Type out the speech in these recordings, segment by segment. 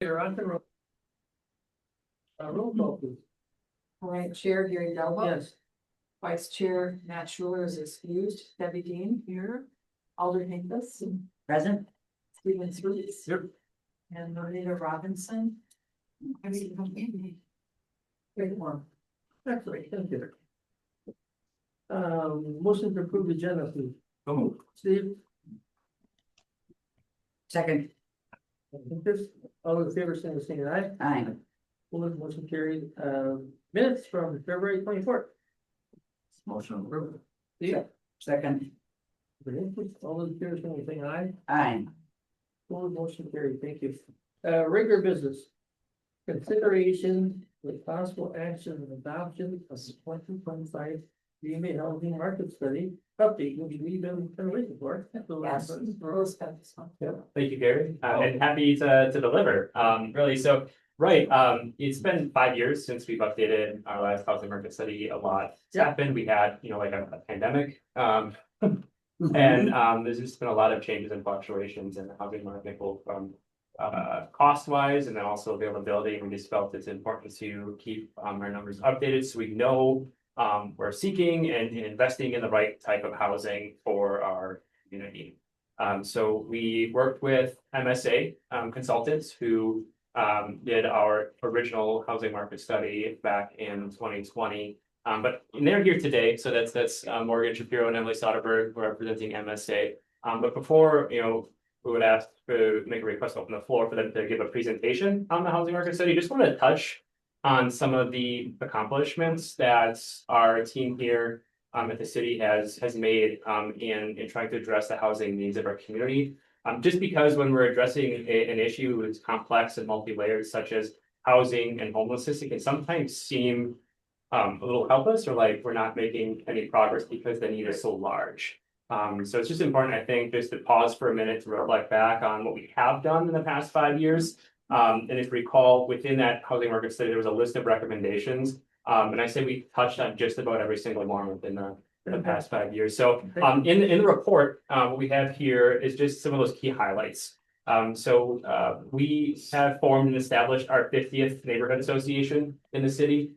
You're on the roll. Roll call, please. All right, Chair Gary Delva. Yes. Vice Chair Matt Schuler is excused. Debbie Dean here. Alder Hinkles. Present. Stephen Sweets. Yep. And Marita Robinson. Great one. Excellent, thank you. Motion to approve the agenda, please. Steve, Second. all in favor, say aye. Aye. Motion carried. Minutes from February 24th. Motion approved. Steve, Second. all in favor, say aye. Aye. Motion carried, thank you. Regular business. Consideration with possible action and adoption of the 2025 DMA housing market study update, which we've been waiting for. Yes. Rose got this one. Thank you, Gary, and happy to deliver. Really, so, right, it's been 5 years since we've updated our last housing market study. A lot has happened. We had, like a pandemic, and there's just been a lot of changes and fluctuations in the housing market, both from cost wise and then also availability. We just felt it's important to keep our numbers updated so we know we're seeking and investing in the right type of housing for our community. So we worked with MSA consultants who did our original housing market study back in 2020. But they're here today, so that's Morgan Shapiro and Emily Soderberg representing MSA. But before, we would ask to make a request to open the floor for them to give a presentation on the housing market study. Just want to touch on some of the accomplishments that our team here at the city has made in trying to address the housing needs of our community. Just because when we're addressing an issue that's complex and multi-layered, such as housing and homelessness, it can sometimes seem a little helpless or like we're not making any progress because the need is so large. So it's just important, I think, just to pause for a minute to reflect back on what we have done in the past 5 years. And if you recall, within that housing market study, there was a list of recommendations. And I say we touched on just about every single one within the past 5 years. So in the report, what we have here is just some of those key highlights. We have formed and established our 50th neighborhood association in the city,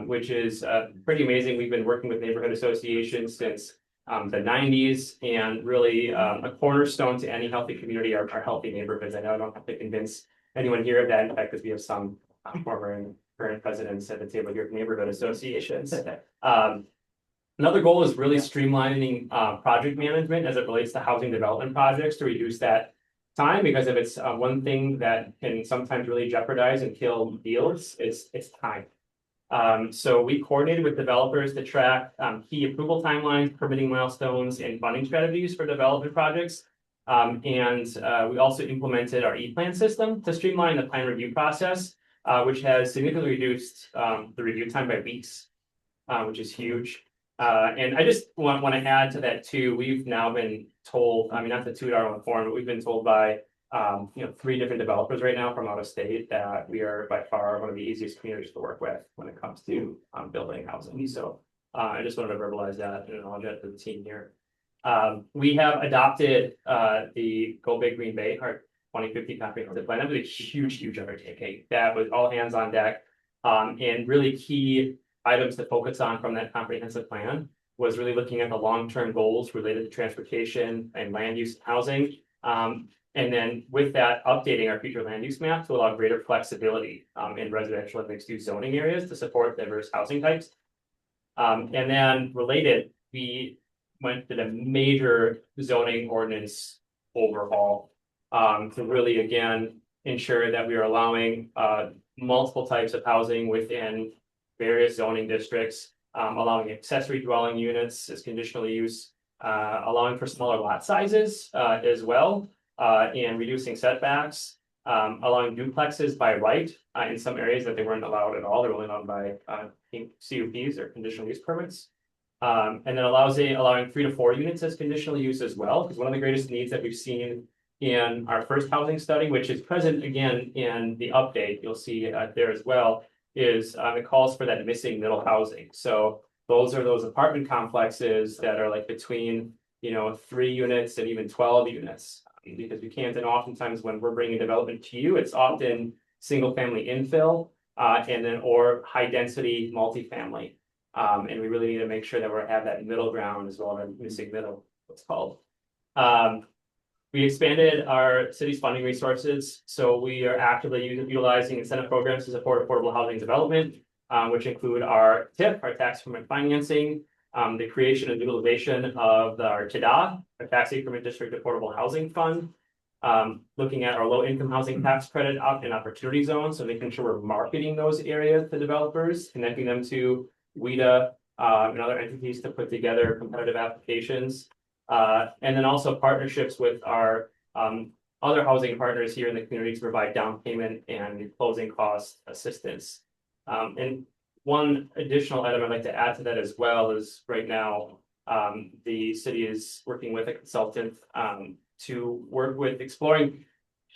which is pretty amazing. We've been working with neighborhood associations since the 90s, and really a cornerstone to any healthy community are healthy neighborhoods. I know I don't have to convince anyone here of that, in fact, because we have some former and current presidents at the table here of neighborhood associations. Another goal is really streamlining project management as it relates to housing development projects to reduce that time, because if it's one thing that can sometimes really jeopardize and kill deals, it's time. So we coordinated with developers to track key approval timelines, permitting milestones, and funding strategies for development projects. We also implemented our e-plan system to streamline the plan review process, which has significantly reduced the review time by weeks, which is huge. And I just want to add to that too. We've now been told, I mean, not to toot our own horn, but we've been told by 3 different developers right now from out of state that we are by far one of the easiest communities to work with when it comes to building housing. So I just wanted to verbalize that and acknowledge that to the team here. We have adopted the Go Big Green Bay, our 2050 comprehensive plan. That was a huge undertaking. That was all hands on deck. And really key items to focus on from that comprehensive plan was really looking at the long-term goals related to transportation and land use and housing. And then with that, updating our future land use map to allow greater flexibility in residential and mixed use zoning areas to support diverse housing types. And then related, we went to a major zoning ordinance overhaul to really, again, ensure that we are allowing multiple types of housing within various zoning districts, allowing accessory dwelling units as conditional use, allowing for smaller lot sizes as well. And reducing setbacks, allowing duplexes by right in some areas that they weren't allowed at all. They're only allowed by CUPs or conditional use permits. And then allowing 3 to 4 units as conditional use as well, because one of the greatest needs that we've seen in our first housing study, which is present again in the update, you'll see there as well, is it calls for that missing middle housing. So those are those apartment complexes that are like between 3 units and even 12 units. because we can't, and oftentimes when we're bringing development to you, it's often single family infill, and then or high density multifamily. And we really need to make sure that we have that middle ground as well, as missing middle, what's called. We expanded our city's funding resources, so we are actively utilizing incentive programs to support affordable housing development, which include our TIF, our tax increment financing, the creation and utilization of our TIDA, our tax increment district affordable housing fund, looking at our low income housing tax credit and opportunity zones, so making sure we're marketing those areas to developers, connecting them to WIDA and other entities to put together competitive applications. And then also partnerships with our other housing partners here in the community to provide down payment and closing cost assistance. And one additional item I'd like to add to that as well is right now, the city is working with a consultant to work with exploring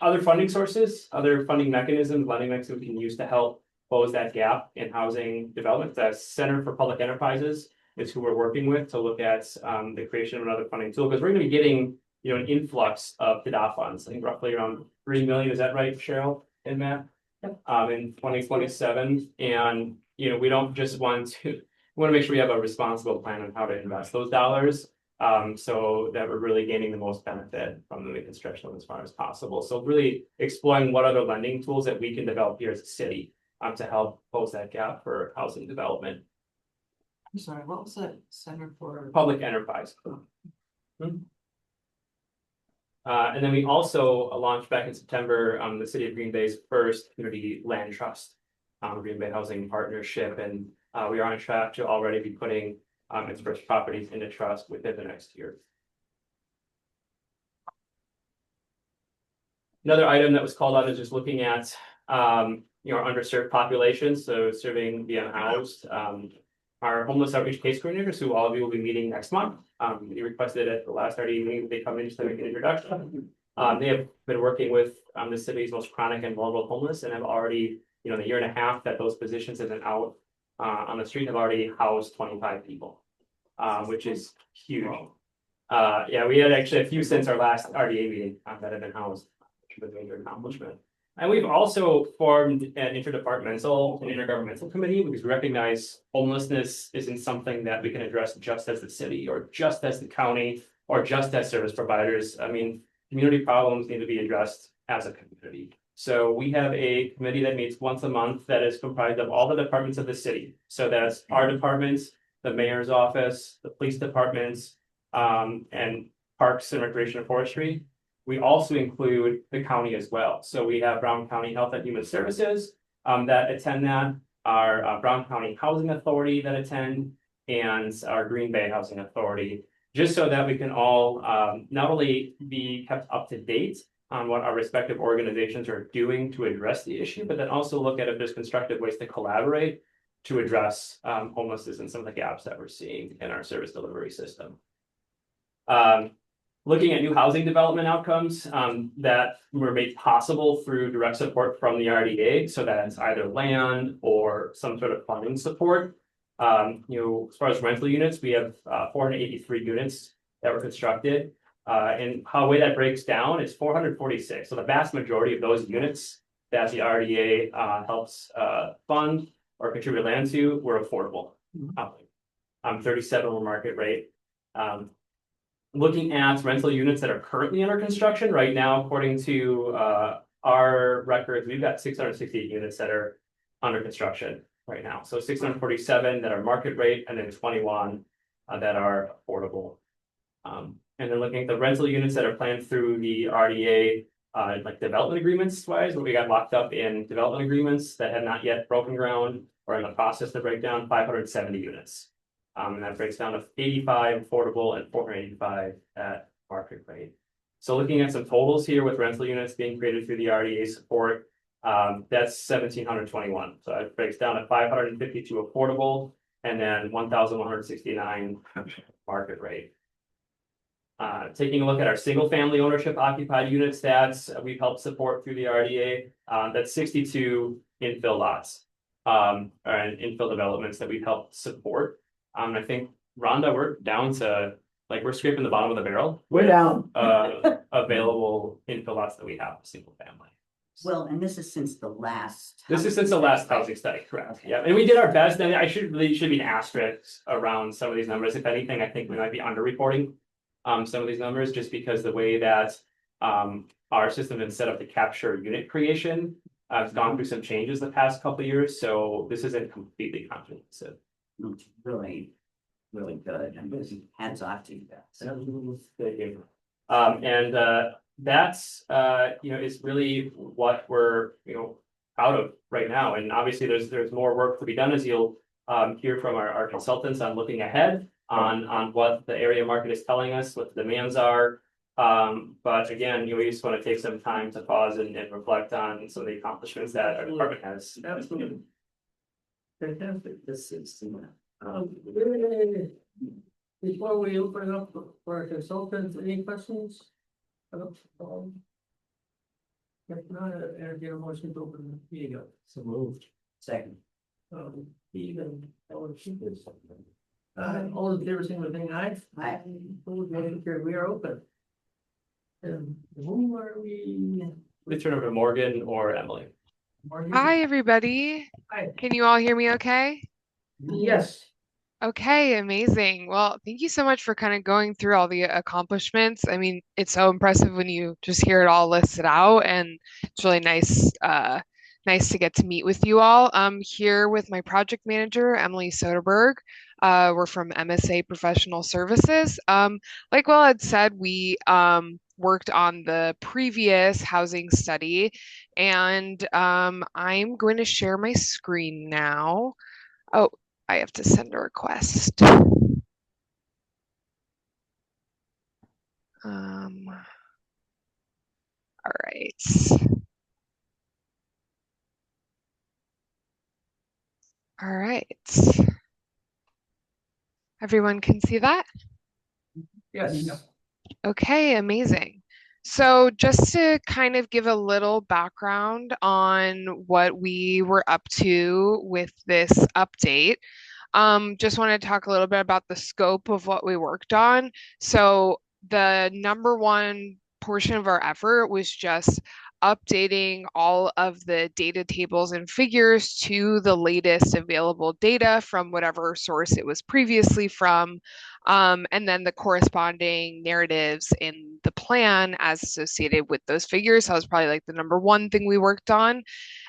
other funding sources, other funding mechanisms, lending mechanisms we can use to help close that gap in housing development. The Center for Public Enterprises is who we're working with to look at the creation of another funding tool, because we're going to be getting an influx of TIDA funds. I think roughly around 3 million. Is that right, Cheryl and Matt? Yep. In 2027, and we don't just want to. We want to make sure we have a responsible plan on how to invest those dollars, so that we're really gaining the most benefit from the construction as far as possible. So really exploring what other lending tools that we can develop here as a city to help close that gap for housing development. I'm sorry, what was the Center for? Public enterprise. And then we also launched back in September the City of Green Bay's first community land trust, Green Bay Housing Partnership, and we are on track to already be putting its first properties into trust within the next year. Another item that was called out is just looking at our underserved populations, so serving the unhoused. Our homeless outreach case coordinators, who all of you will be meeting next month. We requested at the last RDA meeting that they come in just to make an introduction. They have been working with the city's most chronic and vulnerable homeless, and have already, in the year and a half that those positions have been out on the street, have already housed 25 people, which is huge. Yeah, we had actually a few since our last RDA meeting that have been housed, which was a major accomplishment. And we've also formed an interdepartmental and intergovernmental committee, because we recognize homelessness isn't something that we can address just as the city, or just as the county, or just as service providers. I mean, community problems need to be addressed as a community. So we have a committee that meets once a month that is comprised of all the departments of the city. So that's our departments, the mayor's office, the police departments, and parks and recreation and forestry. We also include the county as well. So we have Brown County Health and Human Services that attend that, our Brown County Housing Authority that attend, and our Green Bay Housing Authority, just so that we can all not only be kept up to date on what our respective organizations are doing to address the issue, but then also look at if there's constructive ways to collaborate to address homelessness and some of the gaps that we're seeing in our service delivery system. Looking at new housing development outcomes that were made possible through direct support from the RDA, so that's either land or some sort of funding support. As far as rental units, we have 483 units that were constructed, and how the way that breaks down is 446. So the vast majority of those units that the RDA helps fund or contribute land to were affordable. 37 were market rate. Looking at rental units that are currently under construction right now, according to our records, we've got 668 units that are under construction right now. So 647 that are market rate, and then 21 that are affordable. And then looking at the rental units that are planned through the RDA, like development agreements wise, where we got locked up in development agreements that have not yet broken ground or in the process to break down, 570 units. And that breaks down to 85 affordable and 485 at market rate. So looking at some totals here with rental units being created through the RDA support, that's 1,721. So it breaks down to 552 affordable and then 1,169 market rate. Taking a look at our single family ownership occupied unit stats, we've helped support through the RDA. That's 62 infill lots and infill developments that we've helped support. I think, Rhonda, we're down to like we're scraping the bottom of the barrel. We're down. Available infill lots that we have, single family. Well, and this is since the last. This is since the last housing study, correct? Okay. Yeah, and we did our best, and I should be an asterisk around some of these numbers. If anything, I think we might be underreporting some of these numbers, just because the way that our system has been set up to capture unit creation has gone through some changes the past couple of years, so this isn't completely comprehensive. It's really, really good. I'm just hands off to you guys. Thank you. That's is really what we're out of right now. And obviously there's more work to be done, as you'll hear from our consultants on looking ahead on what the area market is telling us, what the demands are. But again, we just want to take some time to pause and reflect on some of the accomplishments that our department has. Absolutely. Fantastic. This is, Before we open up for our consultants, any questions? If not, entertain a motion to open the meeting up. so moved. Second. Even, all those favor, sing with thing aye. Aye. Opposed, motion carried. We are open. And who are we? We turn over to Morgan or Emily. Morgan? Hi, everybody. Hi. Can you all hear me okay? Yes. Okay, amazing. Well, thank you so much for kind of going through all the accomplishments. I mean, it's so impressive when you just hear it all listed out, and it's really nice to get to meet with you all. I'm here with my project manager, Emily Soderberg. We're from MSA Professional Services. Like Will had said, we worked on the previous housing study, and I'm going to share my screen now. Oh, I have to send a request. All right. All right. Everyone can see that? Yes. Okay, amazing. So just to kind of give a little background on what we were up to with this update, just want to talk a little bit about the scope of what we worked on. So the number one portion of our effort was just updating all of the data tables and figures to the latest available data from whatever source it was previously from. And then the corresponding narratives in the plan as associated with those figures. So that was probably like the number one thing we worked on.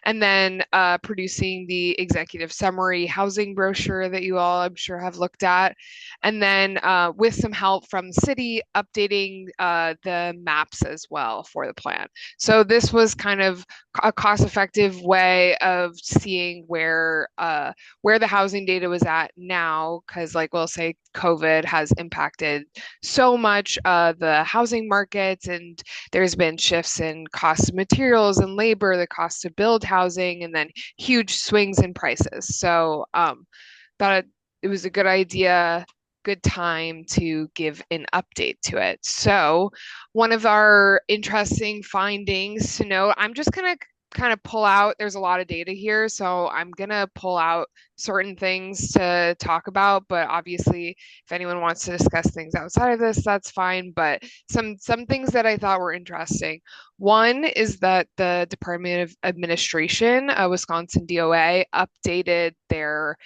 And then producing the executive summary housing brochure that you all, I'm sure, have looked at. And then with some help from the city, updating the maps as well for the plan. So this was kind of a cost-effective way of seeing where the housing data was at now, because like we'll say, COVID has impacted so much the housing markets, and there's been shifts in cost of materials and labor, the cost to build housing, and then huge swings in prices. So thought it was a good idea, good time to give an update to it. So one of our interesting findings to note, I'm just gonna kind of pull out, there's a lot of data here, so I'm gonna pull out certain things to talk about, but obviously if anyone wants to discuss things outside of this, that's fine. But some things that I thought were interesting. One is that the Department of Administration, Wisconsin DOA, updated their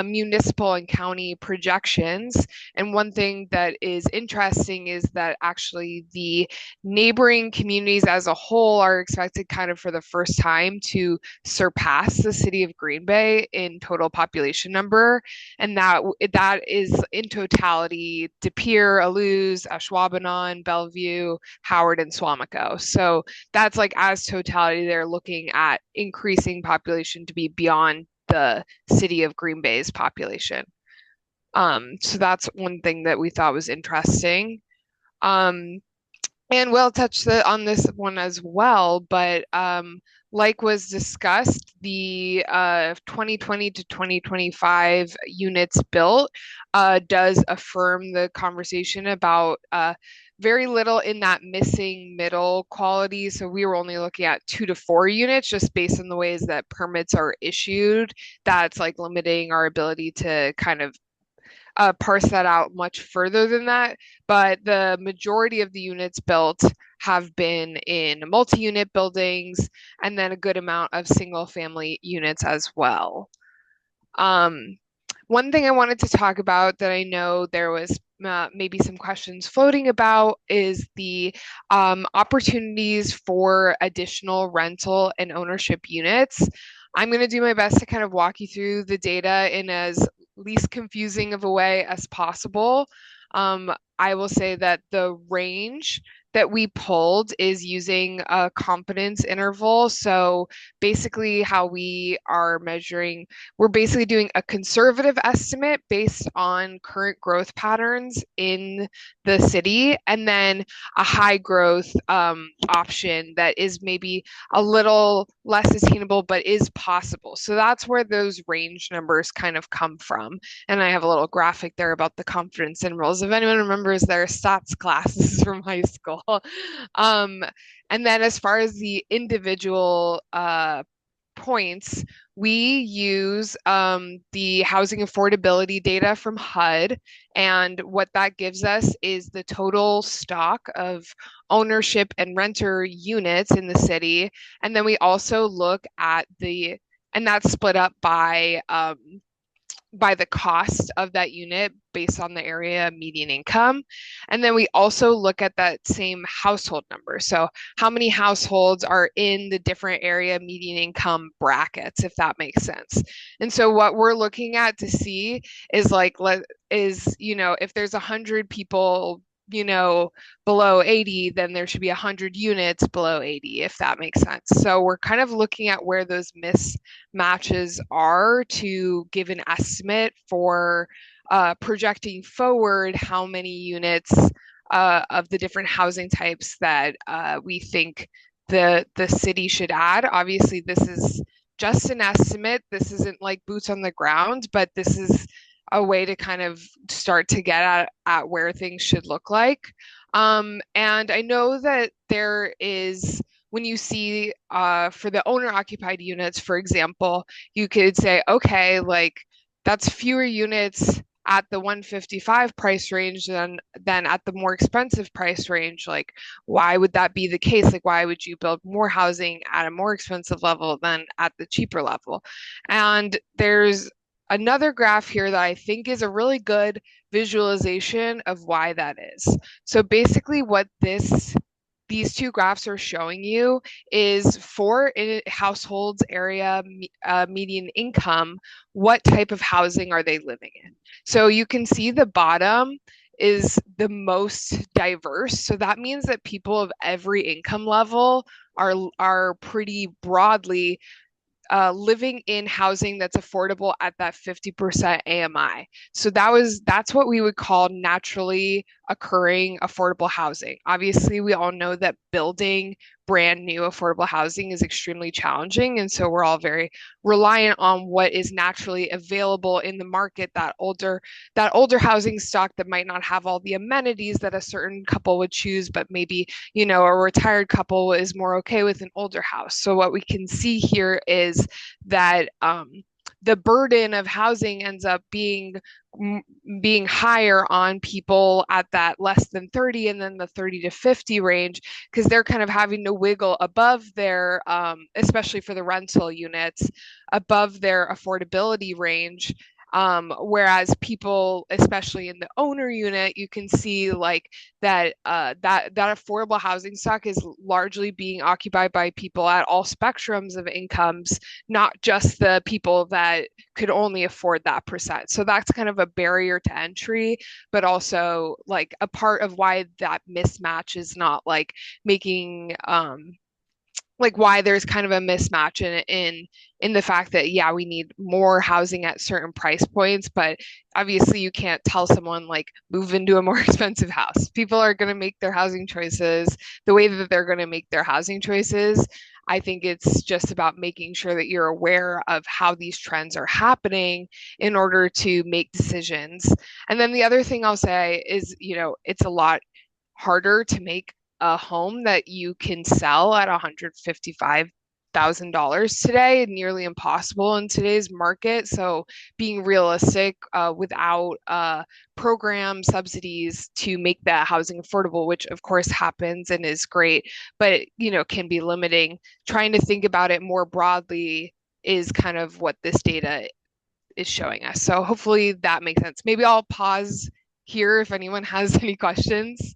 municipal and county projections. And one thing that is interesting is that actually the neighboring communities as a whole are expected kind of for the first time to surpass the city of Green Bay in total population number. And that is in totality De Pere, Allouze, Ashwaubenon, Bellevue, Howard, and Swamico. So that's like as totality, they're looking at increasing population to be beyond the city of Green Bay's population. So that's one thing that we thought was interesting. And we'll touch on this one as well, but like was discussed, the 2020 to 2025 units built does affirm the conversation about very little in that missing middle quality. So we were only looking at 2 to 4 units just based on the ways that permits are issued. That's like limiting our ability to kind of parse that out much further than that, but the majority of the units built have been in multi-unit buildings and then a good amount of single family units as well. One thing I wanted to talk about that I know there was maybe some questions floating about is the opportunities for additional rental and ownership units. I'm going to do my best to kind of walk you through the data in as least confusing of a way as possible. I will say that the range that we pulled is using a confidence interval. So basically how we are measuring, we're basically doing a conservative estimate based on current growth patterns in the city, and then a high growth option that is maybe a little less attainable but is possible. So that's where those range numbers kind of come from. And I have a little graphic there about the confidence intervals. If anyone remembers their stats classes from high school. And then as far as the individual points, we use the housing affordability data from HUD. And what that gives us is the total stock of ownership and renter units in the city. And then we also look at and that's split up by the cost of that unit based on the area median income. And then we also look at that same household number. So how many households are in the different area median income brackets, if that makes sense. And so what we're looking at to see is if there's 100 people below 80, then there should be 100 units below 80, if that makes sense. So we're kind of looking at where those mismatches are to give an estimate for projecting forward how many units of the different housing types that we think the city should add. Obviously, this is just an estimate. This isn't like boots on the ground, but this is a way to kind of start to get at where things should look like. And I know that there is, when you see for the owner occupied units, for example, you could say, okay, like that's fewer units at the 155 price range than at the more expensive price range. Like, why would that be the case? Like, why would you build more housing at a more expensive level than at the cheaper level? And there's another graph here that I think is a really good visualization of why that is. So basically what these two graphs are showing you is for households area median income, what type of housing are they living in? So you can see the bottom is the most diverse. So that means that people of every income level are pretty broadly living in housing that's affordable at that 50% AMI. So that's what we would call naturally occurring affordable housing. Obviously, we all know that building brand new affordable housing is extremely challenging. And so we're all very reliant on what is naturally available in the market, that older housing stock that might not have all the amenities that a certain couple would choose, but maybe, a retired couple is more okay with an older house. So what we can see here is that the burden of housing ends up being higher on people at that less than 30 and then the 30 to 50 range, because they're kind of having to wiggle above their especially for the rental units, above their affordability range. Whereas people, especially in the owner unit, you can see like that affordable housing stock is largely being occupied by people at all spectrums of incomes, not just the people that could only afford that percent. So that's kind of a barrier to entry, but also like a part of why that mismatch is not like making like why there's kind of a mismatch in the fact that, yeah, we need more housing at certain price points, but obviously you can't tell someone like move into a more expensive house. People are going to make their housing choices the way that they're going to make their housing choices. I think it's just about making sure that you're aware of how these trends are happening in order to make decisions. And then the other thing I'll say is, it's a lot harder to make a home that you can sell at $155,000 $100,000 today, nearly impossible in today's market. So being realistic without program subsidies to make that housing affordable, which of course happens and is great, but can be limiting. Trying to think about it more broadly is kind of what this data is showing us. So hopefully that makes sense. Maybe I'll pause here if anyone has any questions.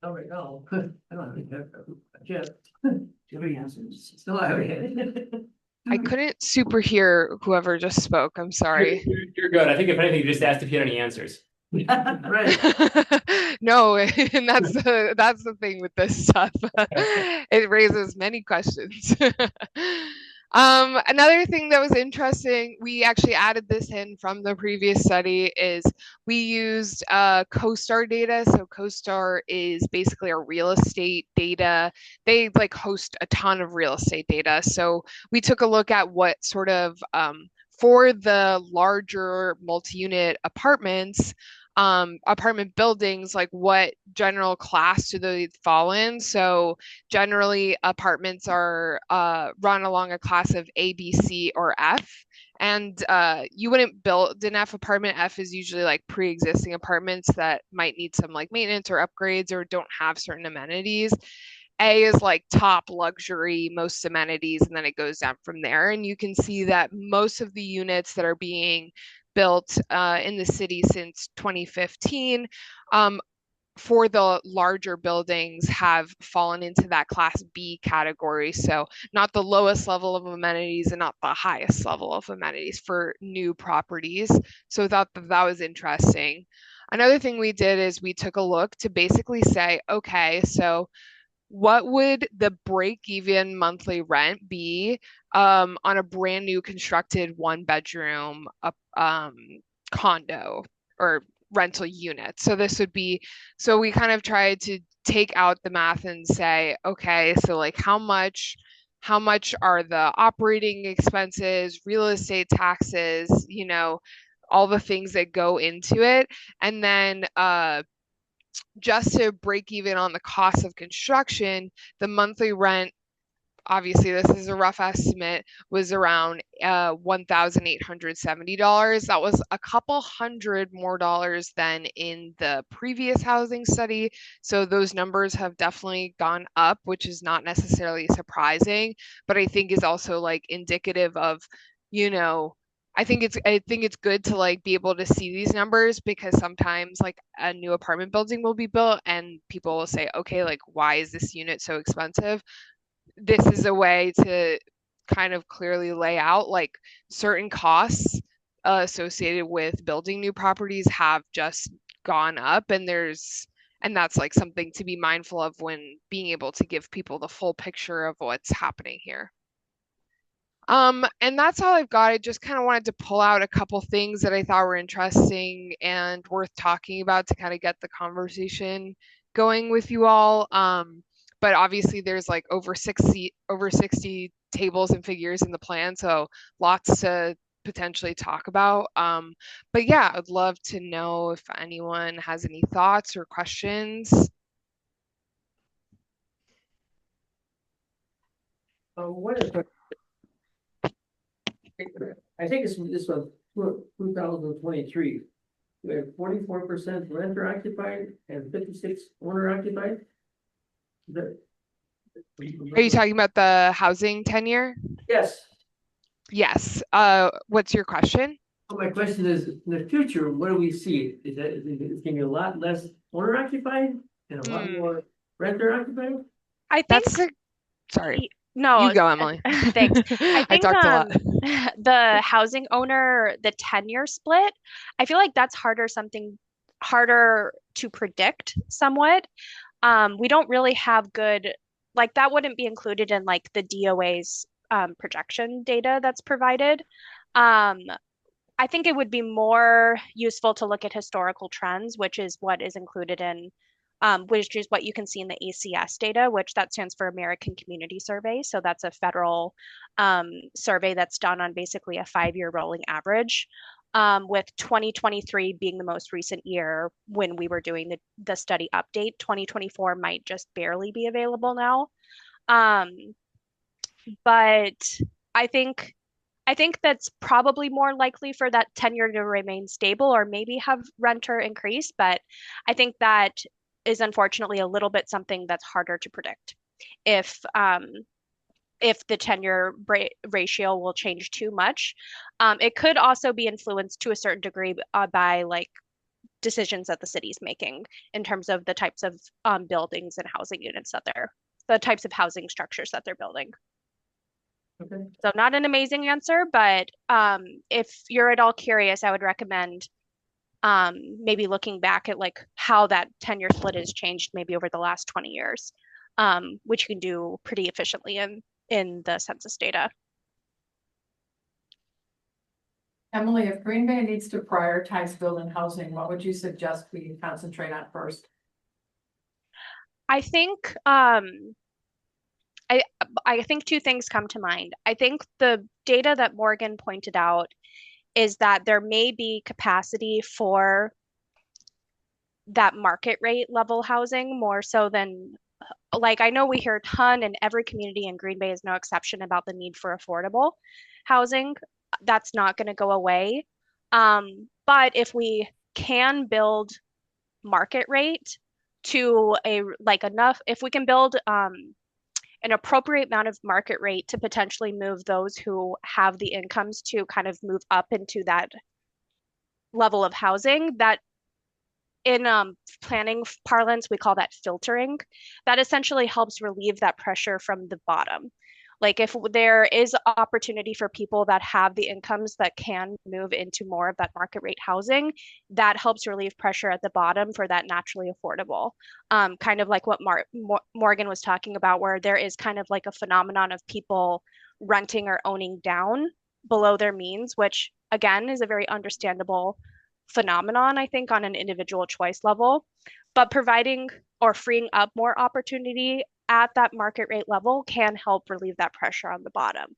All right, no, I don't have any, Jeff, Do you have any answers? still have it. I couldn't super hear whoever just spoke. I'm sorry. You're good. I think if anything, you just asked if you had any answers. Right. No, and that's the thing with this stuff. It raises many questions. Another thing that was interesting, we actually added this in from the previous study, is we used CoStar data. So CoStar is basically our real estate data. They like host a ton of real estate data. So we took a look at what sort of for the larger multi-unit apartments, apartment buildings, like what general class do they fall in? So generally apartments are run along a class of A, B, C, or F. And you wouldn't build an F apartment. F is usually like pre-existing apartments that might need some like maintenance or upgrades or don't have certain amenities. A is like top luxury, most amenities, and then it goes down from there. And you can see that most of the units that are being built in the city since 2015 for the larger buildings have fallen into that class B category. So not the lowest level of amenities and not the highest level of amenities for new properties. So I thought that was interesting. Another thing we did is we took a look to basically say, okay, so what would the break-even monthly rent be on a brand new constructed one-bedroom condo or rental unit? So this would be, so we kind of tried to take out the math and say, okay, so like how much are the operating expenses, real estate taxes, all the things that go into it, and then just to break even on the cost of construction, the monthly rent, obviously this is a rough estimate, was around $1,870. That was a couple hundred more dollars than in the previous housing study. So those numbers have definitely gone up, which is not necessarily surprising, but I think is also like indicative of, I think it's good to like be able to see these numbers because sometimes like a new apartment building will be built and people will say, okay, like why is this unit so expensive? This is a way to kind of clearly lay out like certain costs associated with building new properties have just gone up, and that's like something to be mindful of when being able to give people the full picture of what's happening here. And that's all I've got. I just kind of wanted to pull out a couple things that I thought were interesting and worth talking about to kind of get the conversation going with you all. But obviously there's like over 60 tables and figures in the plan, so lots to potentially talk about. But yeah, I'd love to know if anyone has any thoughts or questions. What is, I think this was 2023. We have 44% renter occupied and 56 owner occupied. Are you talking about the housing tenure? Yes. Yes. What's your question? So my question is, in the future, what do we see? Is it gonna be a lot less owner occupied and a lot more renter occupied? I think That's sorry. no, You go, Emily. thanks. I I think talked a lot. the housing owner, the tenure split, I feel like that's something harder to predict somewhat. We don't really have good, like that wouldn't be included in like the DOA's projection data that's provided. Um, I think it would be more useful to look at historical trends, which is what is included in, which is what you can see in the ACS data, which that stands for American Community Survey. So that's a federal survey that's done on basically a 5-year rolling average. with 2023 being the most recent year when we were doing the study update. 2024 might just barely be available now. Um, but I think I think that's probably more likely for that tenure to remain stable or maybe have renter increase, but I think that is unfortunately a little bit something that's harder to predict. If if the ratio will change too much. It could also be influenced to a certain degree by like decisions that the city's making in terms of the types of buildings and housing units that the types of housing structures that they're building. Okay. So not an amazing answer, but if you're at all curious, I would recommend maybe looking back at like how that tenure split has changed maybe over the last 20 years, which you can do pretty efficiently in the census data. Emily, if Green Bay needs to prioritize building housing, what would you suggest we concentrate on first? I think I I think two things come to mind. I think the data that Morgan pointed out is that there may be capacity for that market rate level housing more so than like I know we hear a ton in every community, and Green Bay is no exception, about the need for affordable housing. That's not going to go away. But if we can build market rate to a like enough, if we can build an appropriate amount of market rate to potentially move those who have the incomes to kind of move up into that level of housing, that in planning parlance, we call that filtering. That essentially helps relieve that pressure from the bottom. Like if there is opportunity for people that have the incomes that can move into more of that market rate housing, that helps relieve pressure at the bottom for that naturally affordable. Kind of like what Morgan was talking about, where there is kind of like a phenomenon of people renting or owning down below their means, which again is a very understandable phenomenon, I think, on an individual choice level. But providing or freeing up more opportunity at that market rate level can help relieve that pressure on the bottom.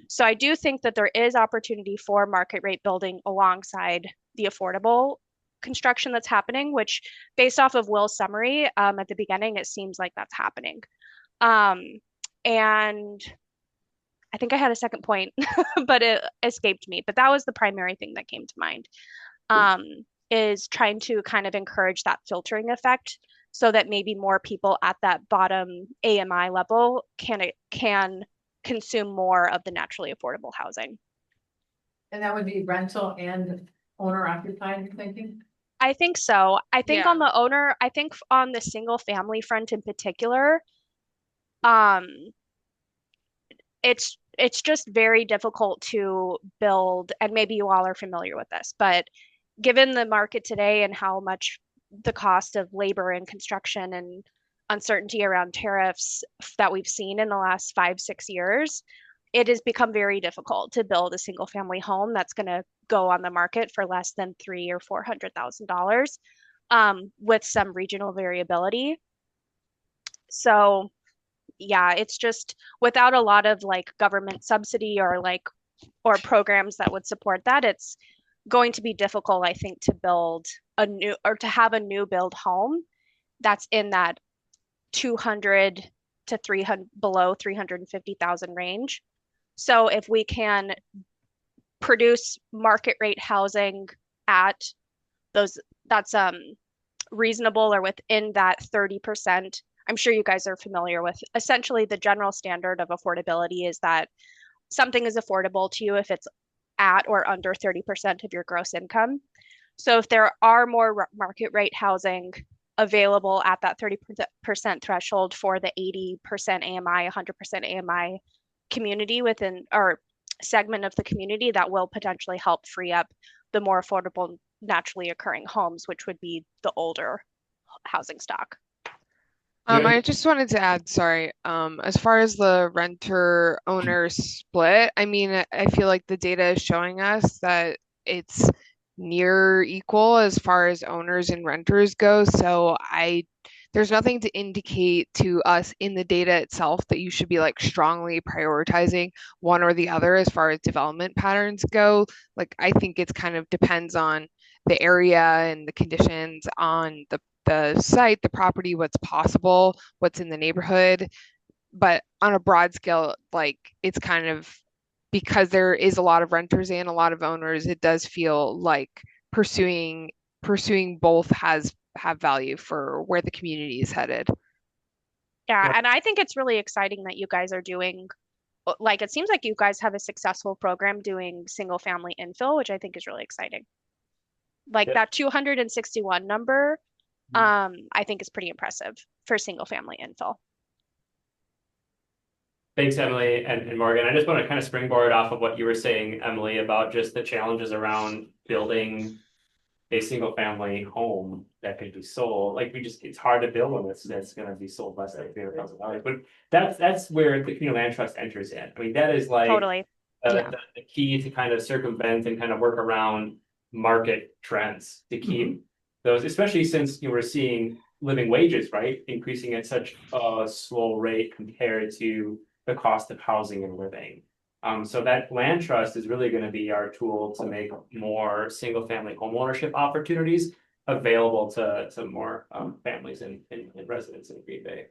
So I do think that there is opportunity for market rate building alongside the affordable construction that's happening, which based off of Will's summary at the beginning, it seems like that's happening. And I think I had a second point, but it escaped me. But that was the primary thing that came to mind. Is trying to kind of encourage that filtering effect so that maybe more people at that bottom AMI level can consume more of the naturally affordable housing. And that would be rental and owner occupied, you're thinking? I think so. I think Yeah. on the owner, I think on the single family front in particular, um, it's just very difficult to build, and maybe you all are familiar with this, but given the market today and how much the cost of labor and construction and uncertainty around tariffs that we've seen in the last 5, 6 years, it has become very difficult to build a single family home that's going to go on the market for less than $300,000 or $400,000, with some regional variability. So yeah, it's just without a lot of like government subsidy or programs that would support that, it's going to be difficult, I think, to build a new or to have a new build home that's in that 200 to 300 below 350,000 range. So if we can produce market rate housing at those that's reasonable or within that 30%. I'm sure you guys are familiar with essentially the general standard of affordability is that something is affordable to you if it's at or under 30% of your gross income. So if there are more market rate housing available at that 30% threshold for the 80% AMI, 100% AMI community within or segment of the community, that will potentially help free up the more affordable naturally occurring homes, which would be the older housing stock. I just wanted to add, sorry, as far as the renter owner split, I mean, I feel like the data is showing us that it's near equal as far as owners and renters go. So there's nothing to indicate to us in the data itself that you should be like strongly prioritizing one or the other as far as development patterns go. Like I think it's kind of depends on the area and the conditions on the site, the property, what's possible, what's in the neighborhood. But on a broad scale, like it's kind of because there is a lot of renters and a lot of owners, it does feel like pursuing both has have value for where the community is headed. Yeah, Yeah. and I think it's really exciting that you guys are doing, like, it seems like you guys have a successful program doing single family infill, which I think is really exciting. Like Yeah. that 261 number, Mhm. I think is pretty impressive for single family infill. Thanks, Emily and Morgan. I just want to kind of springboard off of what you were saying, Emily, about just the challenges around building a single family home that could be sold. Like it's hard to build one that's going to be sold less than $300,000. But that's where the community land trust enters in. I mean, that is like Totally. Yeah. the key to kind of circumvent and kind of work around market trends to keep those, especially since you were seeing living wages, right, increasing at such a slow rate compared to the cost of housing and living. So that land trust is really going to be our tool to make more single family home ownership opportunities available to more families and residents in Green Bay.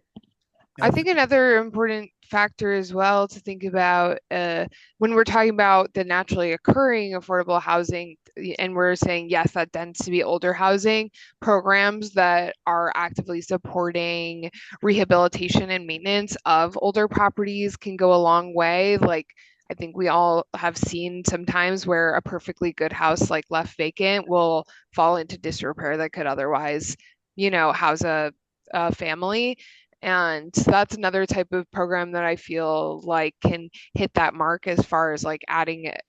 I think another important factor as well to think about when we're talking about the naturally occurring affordable housing, and we're saying, yes, that tends to be older housing programs that are actively supporting rehabilitation and maintenance of older properties can go a long way. Like, I think we all have seen sometimes where a perfectly good house, like left vacant, will fall into disrepair that could otherwise, house a family. And that's another type of program that I feel like can hit that mark as far as like adding it,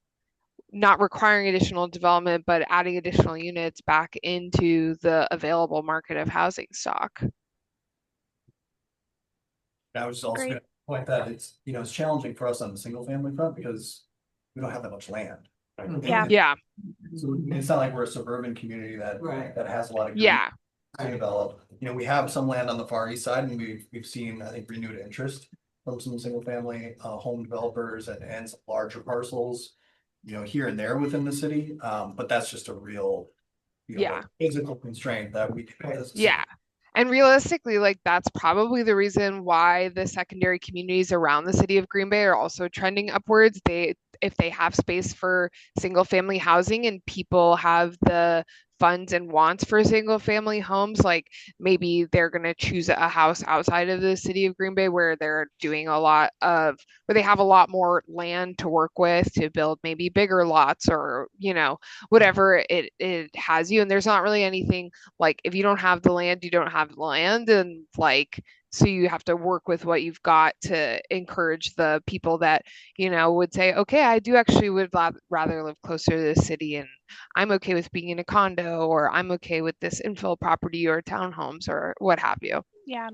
not requiring additional development, but adding additional units back into the available market of housing stock. I was also Great. gonna point that it's challenging for us on the single family front because we don't have that much land. Right? Yeah. Yeah, So it's not like we're a suburban community that has a lot of green yeah, to develop. We have some land on the far east side and we've seen, I think, renewed interest from some single family home developers and some larger parcels, here and there within the city. But that's just a real, yeah. physical constraint that we as a city. Yeah. And realistically, like that's probably the reason why the secondary communities around the city of Green Bay are also trending upwards. If they have space for single family housing and people have the funds and wants for single family homes, like maybe they're going to choose a house outside of the city of Green Bay where they're doing where they have a lot more land to work with to build maybe bigger lots or, whatever it has you. And there's not really anything like if you don't have the land, you don't have the land. And like, so you have to work with what you've got to encourage the people that, would say, okay, I do actually would rather live closer to the city and I'm okay with being in a condo or I'm okay with this infill property or townhomes or what have you. Yeah.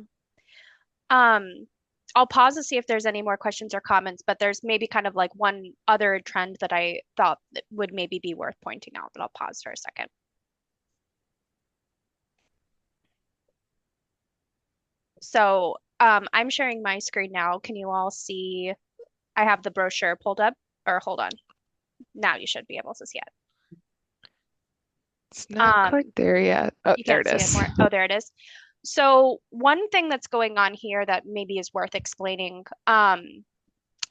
Um, I'll pause to see if there's any more questions or comments, but there's maybe kind of like one other trend that I thought that would maybe be worth pointing out, but I'll pause for a second. So I'm sharing my screen now. Can you all see? I have the brochure pulled up, or hold on. Now you should be able to see it. It's not Um, quite there yet. Oh, you there can't it see it is. more. Oh, there it is. So one thing that's going on here that maybe is worth explaining.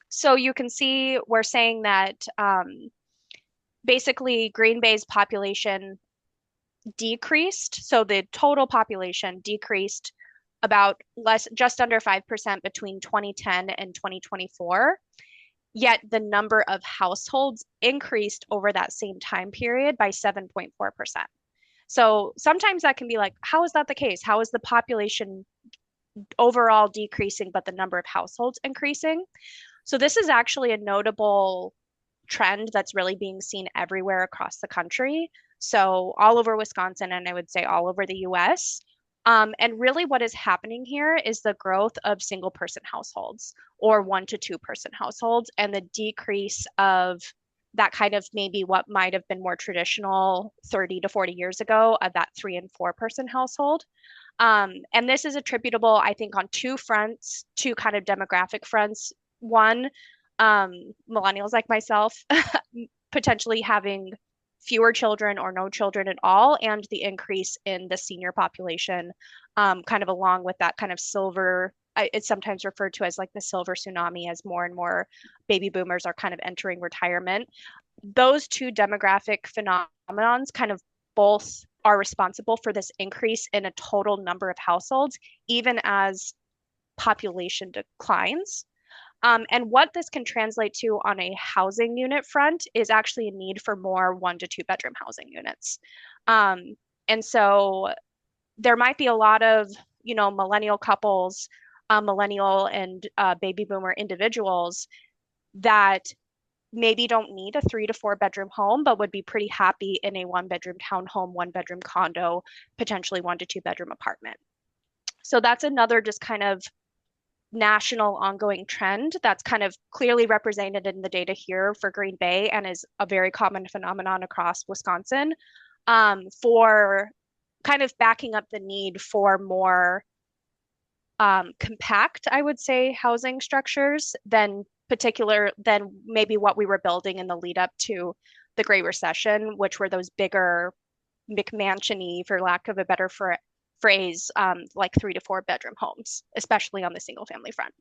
So you can see we're saying that basically Green Bay's population decreased. So the total population decreased about just under 5% between 2010 and 2024. Yet the number of households increased over that same time period by 7.4%. So sometimes that can be like, how is that the case? How is the population overall decreasing, but the number of households increasing? So this is actually a notable trend that's really being seen everywhere across the country. So all over Wisconsin, and I would say all over the US. And really, what is happening here is the growth of single person households or 1 to 2 person households and the decrease of that kind of maybe what might have been more traditional 30 to 40 years ago of that 3 and 4 person household. And this is attributable, I think, on two fronts, two kind of demographic fronts. One, millennials like myself potentially having fewer children or no children at all, and the increase in the senior population, kind of along with that kind of silver. It's sometimes referred to as like the silver tsunami as more and more baby boomers are kind of entering retirement. Those two demographic phenomenons kind of both are responsible for this increase in a total number of households, even as population declines. And what this can translate to on a housing unit front is actually a need for more 1 to 2 bedroom housing units. And so there might be a lot of, millennial couples, millennial and baby boomer individuals that maybe don't need a 3 to 4 bedroom home, but would be pretty happy in a 1 bedroom townhome, 1 bedroom condo, potentially 1 to 2 bedroom apartment. So that's another just kind of national ongoing trend that's kind of clearly represented in the data here for Green Bay and is a very common phenomenon across Wisconsin, for kind of backing up the need for more compact, I would say, housing structures than maybe what we were building in the lead up to the Great Recession, which were those bigger McMansion-y, for lack of a better phrase, like 3 to 4 bedroom homes, especially on the single family front.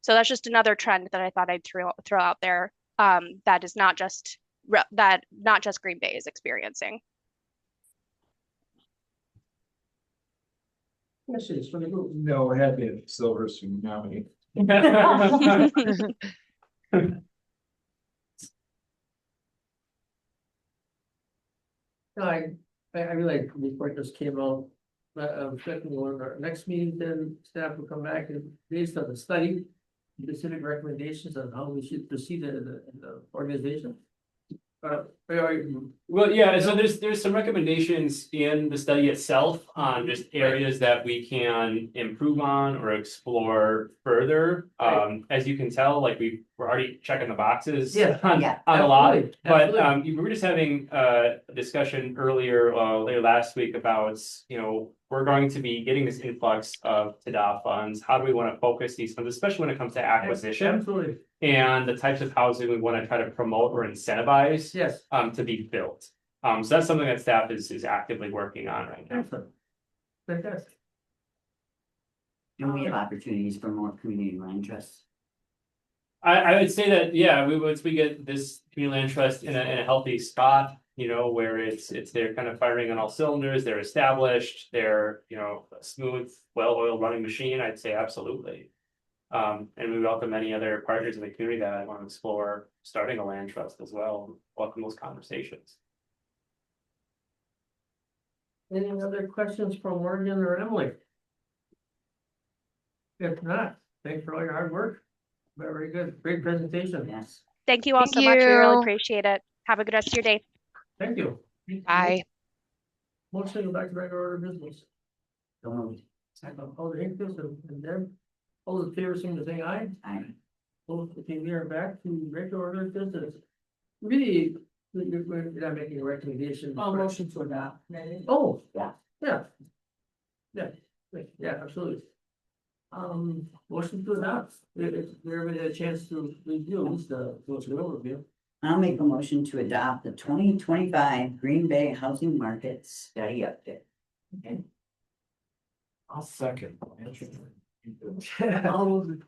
So that's just another trend that I thought I'd throw out there, that is not just Green Bay is experiencing. Questions from the group? No, it had been silver tsunami. No, I realize the report just came out, but I'm checking on our next meeting, then staff will come back and based on the study, specific recommendations on how we should proceed in the organization. Well, yeah, so there's some recommendations in the study itself on just areas that we can improve on or explore further. As you can tell, like we're already checking the boxes Yeah, on yeah, a lot. absolutely, But absolutely. we were just having a discussion later last week about, we're going to be getting this influx of TDA funds. How do we want to focus these funds, especially when it comes to acquisition Absolutely, and the types of housing we want to try to promote or incentivize yes, to be built. So that's something that staff is actively working on right now. excellent. Fantastic. And we have opportunities for more community land trusts. I would say that, yeah, once we get this community land trust in a healthy spot, where it's they're kind of firing on all cylinders, they're established, they're, a smooth, well-oiled running machine, I'd say absolutely. And we welcome many other partners in the community that want to explore starting a land trust as well. Welcome those conversations. Any other questions from Morgan or Emily? If not, thanks for all your hard work. Very good, great presentation. Yes. Thank you all Thank so much. We really you. appreciate it. Have a good rest of your day. Thank you. Bye. Motion to go back to regular order of business. Don't move. All the interest and then, all the favor, seem to say aye. Both, okay, we are back to regular order of business. Really, we're not making a recommendation. Motion to adopt. Oh, Yeah. yeah. Yeah, absolutely. Motion to adopt, if everybody had a chance to review, at least those overview. I'll make a motion to adopt the 2025 Green Bay Housing Market Study Update. Okay. I'll second. All those,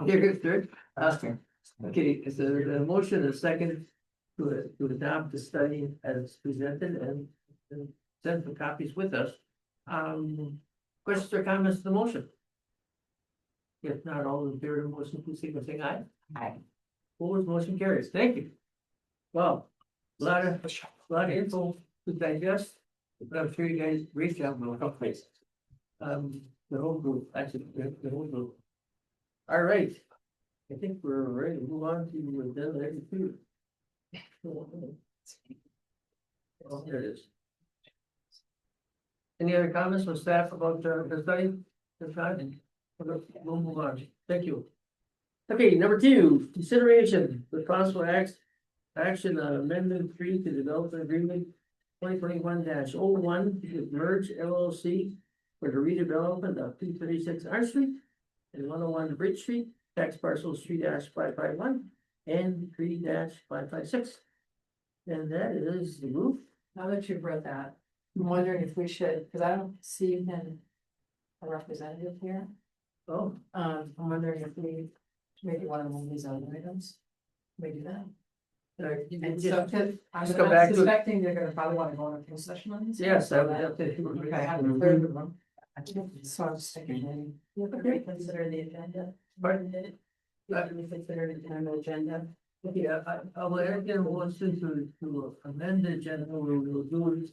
here, third, okay, is there a motion, a second to adopt the study as presented and send the copies with us. Questions or comments to the motion? If not, all in favor of the motion, please signify by saying aye. Aye. Opposed, motion carries. Thank you. Well, a lot of info to digest, but I'm sure you guys great job on a couple places. The whole group, actually, the whole group. All right. I think we're ready to move on to agenda item 2. Oh, there it is. Any other comments from staff about the study? If not, we'll move on. Thank you. Okay, number 2, consideration with possible action on amendment 3 to development agreement 2021-01 with Merge LLC for the redevelopment of 236 R Street and 101 Bridge Street, tax parcels 3-551 and 3-556. And that is the roof. Now that you've read that, I'm wondering if we should, because I don't see him a representative here. Oh, I'm wondering if we maybe one of them these other items. We do that. you And just- so, I'm just go back to- suspecting they're gonna probably want to go on a closed session on this. yes, I would Okay, have to. I haven't heard of them. So I'm just thinking. You have to reconsider the agenda. Pardon? Reconsider the time agenda. Yeah, I will again want to amend the agenda, we will do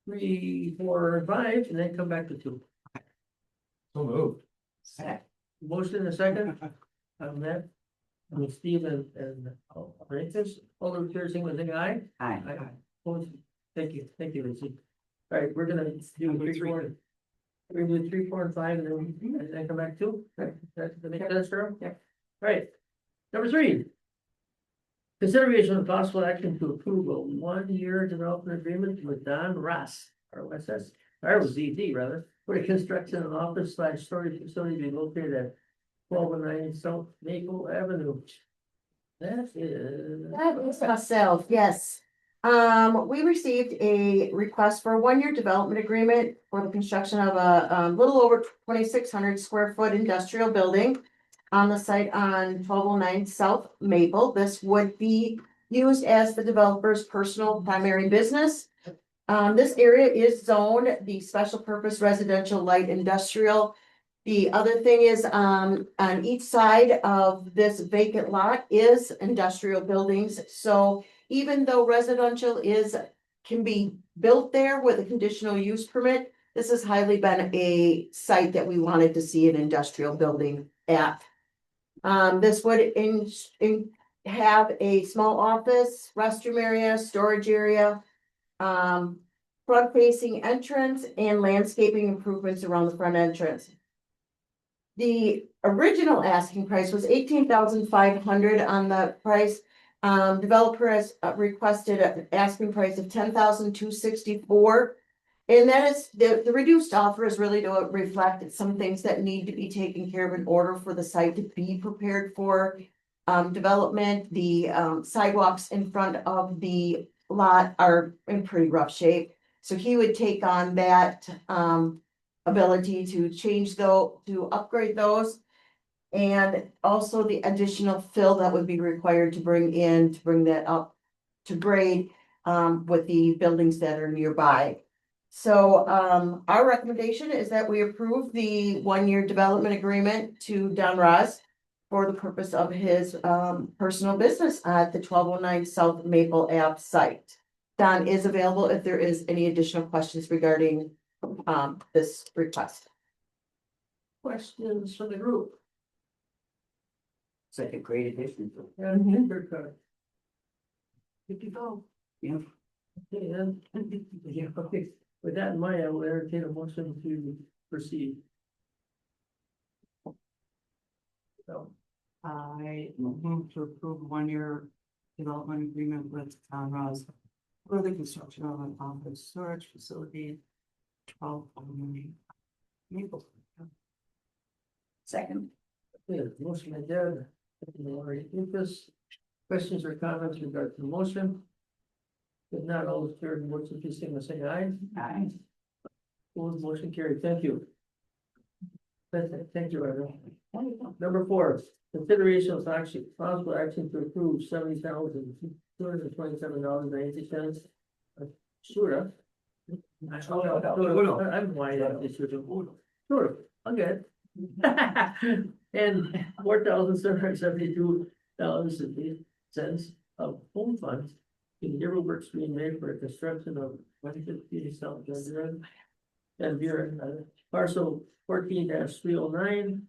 3, 4, and 5, and then come back to 2. So moved. Motion in a second, on that, with Steve and Francis, all those here saying with the aye. Aye. Aye. Opposed? Thank you, Lucy. All right, we're gonna do 3, 4. We're gonna do 3, 4, and 5, and then come back to, that make sense, Cheryl? Yeah. All right, number 3. Consideration of possible action to approve a 1-year development agreement with Don Ross, ROSS, or ZD rather, for the construction of an office/storage facility being located at 1209 South Maple Avenue. That is. That is myself, yes. We received a request for a 1-year development agreement for the construction of a little over 2,600 square foot industrial building on the site on 1209 South Maple. This would be used as the developer's personal primary business. This area is zoned the special purpose residential light industrial. The other thing is, on each side of this vacant lot is industrial buildings, so even though residential can be built there with a conditional use permit, this has highly been a site that we wanted to see an industrial building at. This would have a small office, restroom area, storage area, front facing entrance and landscaping improvements around the front entrance. The original asking price was $18,500 on the price. Developer has requested an asking price of $10,264. And that is, the reduced offer is really to reflect some things that need to be taken care of in order for the site to be prepared for development. The sidewalks in front of the lot are in pretty rough shape. So he would take on that ability to to upgrade those. And also the additional fill that would be required to bring that up to grade with the buildings that are nearby. So our recommendation is that we approve the 1-year development agreement to Don Ross for the purpose of his personal business at the 1209 South Maple Ave site. Don is available if there is any additional questions regarding this request. Questions from the group? It's like a great addition. And Good to go. Yeah. Okay, and, yeah, okay, with that in mind, I will entertain a motion to proceed. So, I move to approve a 1-year development agreement with Don Ross for the construction of an office storage facility. 1209 Maple. Second. yeah, motion by Deb, Lori Lucas. Questions or comments regarding the motion? If not, all those here in the motion, please signify by saying aye. Aye. Opposed, motion carried, thank you. Thank you, Rhonda. Number 4, consideration of action, possible action to approve $70,227.90. Sure. I'm wide on this. Sure, I'll get it. And $4,772.50 of home funds in Riverworks being made for the construction of 150 South Desert. And here, parcel 14-309.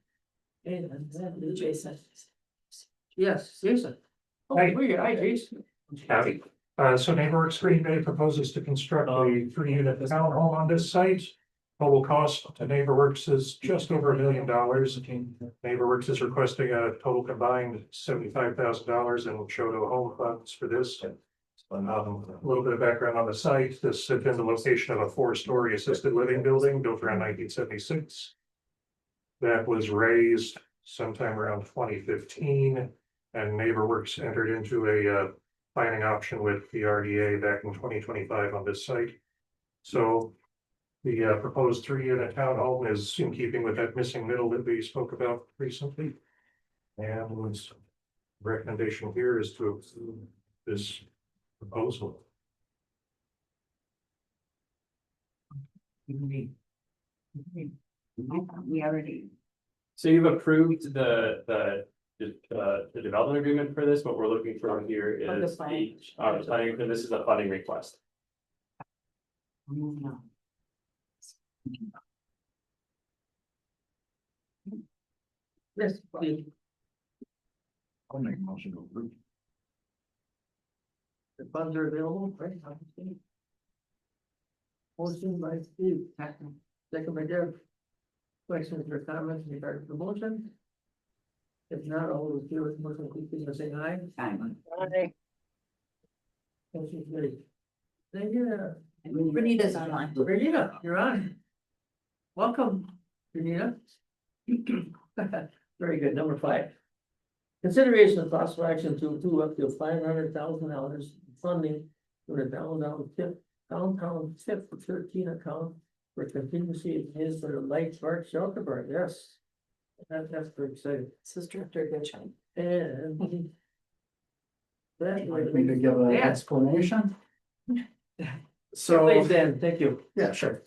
And that is Jason. Yes, Jason. Oh, Hi. hi, Jason. Howdy. So NeighborWorks Green Bay proposes to construct a 3-unit townhome on this site. Total cost to NeighborWorks is just over $1 million. NeighborWorks is requesting a total combined $75,000 in Chodo home funds for this. A little bit of background on the site. This had been the location of a four-story assisted living building built around 1976. That was raised sometime around 2015, and NeighborWorks entered into a planning option with the RDA back in 2025 on this site. So the proposed 3-unit townhome is in keeping with that missing middle that we spoke about recently. And recommendation here is to approve this proposal. We already, So you've approved the development agreement for this. What we're looking for here For the is planning. planning, and this is a funding request. moving on. Yes, please. I'll make a motion to approve. The funds are available, right? Motion by Steve, second by Deb. Questions or comments regarding the motion? If not, all those here with the motion, please signify by saying aye. Aye. Motion carried. Thank you. Renita's online. Renita, you're on. Welcome, Renita. Very good. Number 5. Consideration of possible action to up to $500,000 funding for the downtown tip for 13 account for contingency is for the light park shelter bar. Yes. That's pretty exciting. This is Director Goodchild. And that Like me to give an Yeah. explanation? So, please, Dan, thank you. Yeah, sure.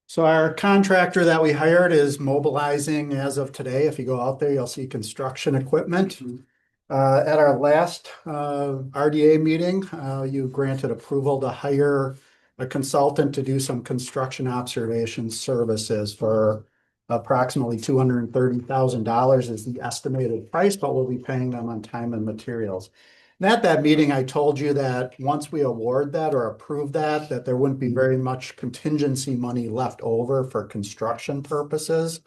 So our contractor that we hired is mobilizing as of today. If you go out there, you'll see construction equipment. At our last RDA meeting, you granted approval to hire a consultant to do some construction observation services for approximately $230,000 is the estimated price, but we'll be paying them on time and materials. And at that meeting, I told you that once we award that or approve that, that there wouldn't be very much contingency money left over for construction purposes.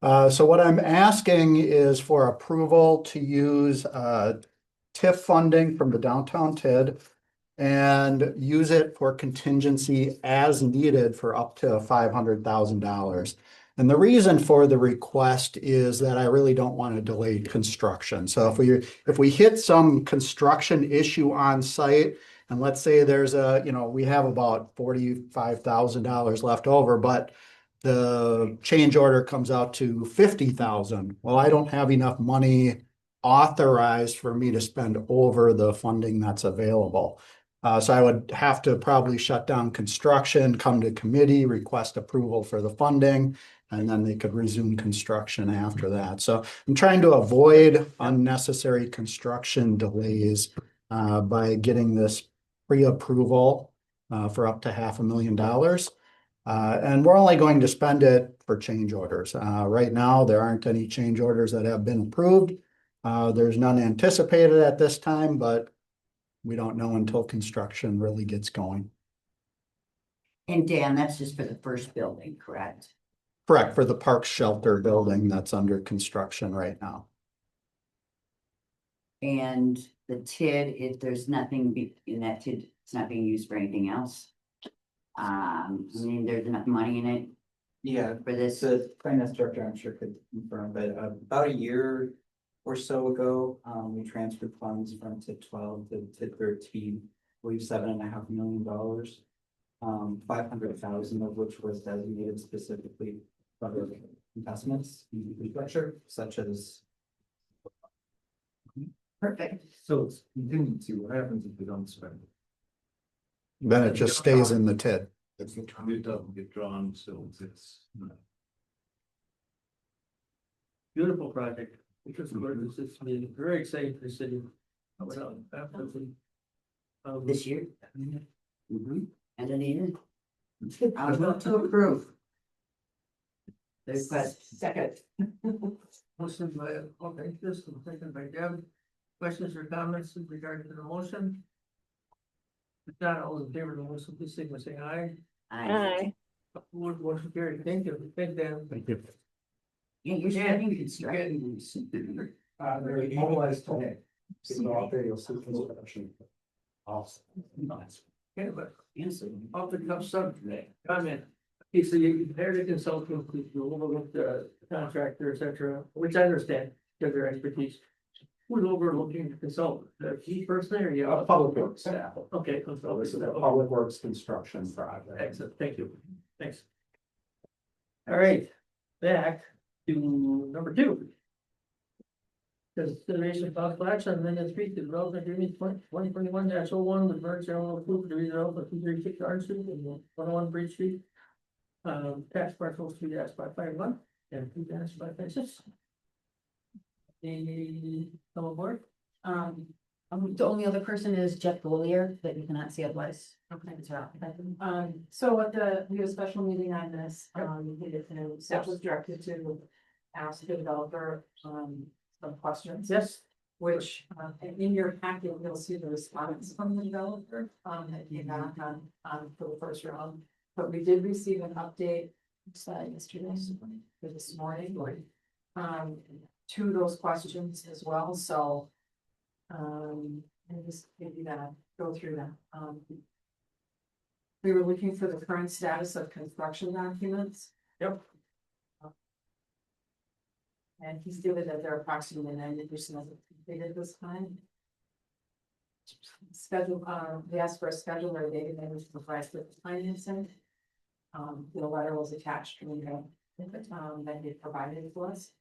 So what I'm asking is for approval to use TIF funding from the downtown TID and use it for contingency as needed for up to $500,000. And the reason for the request is that I really don't want to delay construction. So if we hit some construction issue on site, and let's say there's we have about $45,000 left over, but the change order comes out to 50,000. Well, I don't have enough money authorized for me to spend over the funding that's available. So I would have to probably shut down construction, come to committee, request approval for the funding, and then they could resume construction after that. So I'm trying to avoid unnecessary construction delays by getting this pre-approval for up to $500,000. And we're only going to spend it for change orders. Right now, there aren't any change orders that have been approved. There's none anticipated at this time, but we don't know until construction really gets going. And Dan, that's just for the first building, correct? Correct, for the park shelter building that's under construction right now. And the TID, if there's nothing in that TID, it's not being used for anything else. I mean, there's enough money in it Yeah, for this. the finance director, I'm sure could confirm, but about a year or so ago, we transferred funds from TID 12 to TID 13, I believe $7.5 million. 500,000 of which was designated specifically for investments in infrastructure, such as. Perfect. So it's contingency, what happens if we don't spend it? Then it just stays in the TID. It doesn't get drawn, so it's. Beautiful project. Because it's been very exciting for the city. Absolutely. This year. Mm-hmm. And then even. I'll vote to approve. The request. Second. Motion by, okay, this and second by Deb. Questions or comments regarding the motion? If not, all in favor of the motion, please signify by saying aye. Aye. Approved, motion carried. Thank you. Thank Dan. Thank you. Yeah, you're starting construction. They're mobilized today. Okay, but off the cuff subject, comment. Okay, so you hired a consultant to overlook the contractor, et cetera, which I understand, because their expertise. Who's overlooking the consultant, the key person or you? Public Works staff. Okay, So consultant. this is a Public Works construction project. Excellent, thank you, thanks. All right, back to number 2. Consideration of possible action on amendment 3 to development agreement 2021-01 with Merck General Approval to redevelop 236 Orange Street and 101 Bridge Street. Tax parcels 3-551 and 2-556. Come aboard. The only other person is Jeff Golier, that you cannot see otherwise. Okay. So at we had a special meeting on this, and staff was directed to ask the developer, some questions. Yes. Which, in your packet, you'll see the response from the developer, that came back on for the first round. But we did receive an update, yesterday, or this morning, to those questions as well, so. And just maybe that, go through that. We were looking for the current status of construction documents. Yep. And he stated that they're approximately 90% completed this time. Schedule, we asked for a schedule or date and which provides the financing. The letter was attached to that he provided to us.